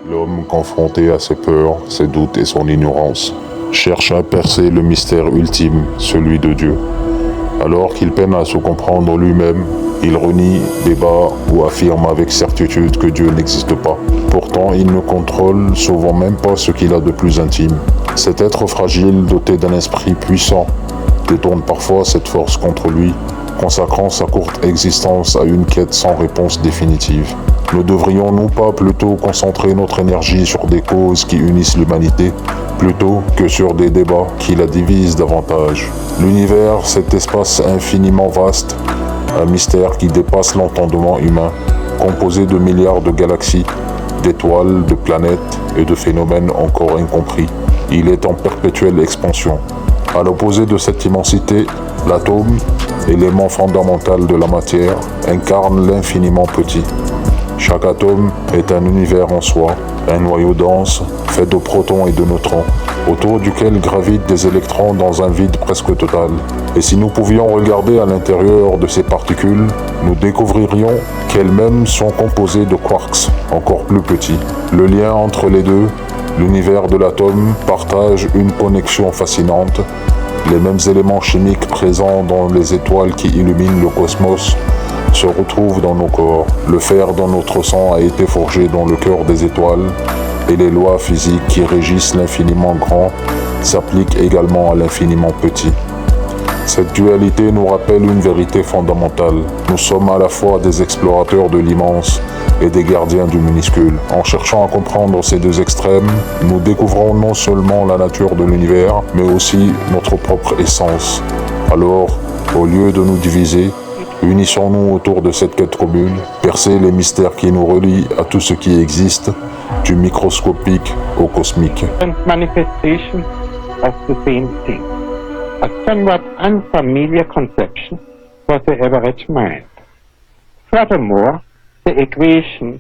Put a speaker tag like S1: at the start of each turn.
S1: L'homme, confronté à ses peurs, ses doutes et son ignorance, cherche à percer le mystère ultime, celui de Dieu. Alors qu'il peine à se comprendre lui-même, il renie, débat ou affirme avec certitude que Dieu n'existe pas. Pourtant, il ne contrôle souvent même pas ce qu'il a de plus intime. Cet être fragile, doté d'un esprit puissant, détourne parfois cette force contre lui, consacrant sa courte existence à une quête sans réponse définitive. Ne devrions-nous pas plutôt concentrer notre énergie sur des causes qui unissent l'humanité, plutôt que sur des débats qui la divisent davantage? L'univers, cet espace infiniment vaste, un mystère qui dépasse l'entendement humain, composé de milliards de galaxies, d'étoiles, de planètes et de phénomènes encore incompris. Il est en perpétuelle expansion. À l'opposé de cette immensité, l'atome, élément fondamental de la matière, incarne l'infiniment petit. Chaque atome est un univers en soi, un noyau dense, fait de protons et de neutrons, autour duquel gravitent des électrons dans un vide presque total. Et si nous pouvions regarder à l'intérieur de ces particules, nous découvririons qu'elles-mêmes sont composées de quarks, encore plus petits. Le lien entre les deux, l'univers de l'atome, partage une connexion fascinante. Les mêmes éléments chimiques présents dans les étoiles qui illuminent le cosmos se retrouvent dans nos corps. Le fer dans notre sang a été forgé dans le cœur des étoiles et les lois physiques qui régissent l'infiniment grand s'appliquent également à l'infiniment petit. Cette dualité nous rappelle une vérité fondamentale. Nous sommes à la fois des explorateurs de l'immense et des gardiens du minuscule. En cherchant à comprendre ces deux extrêmes, nous découvrons non seulement la nature de l'univers, mais aussi notre propre essence. Alors, au lieu de nous diviser, unissons-nous autour de cette quête commune, percer les mystères qui nous relient à tout ce qui existe, du microscopique au cosmique.
S2: Manifestation of the same thing. A somewhat unfamiliar conception for the average mind. Furthermore, the equation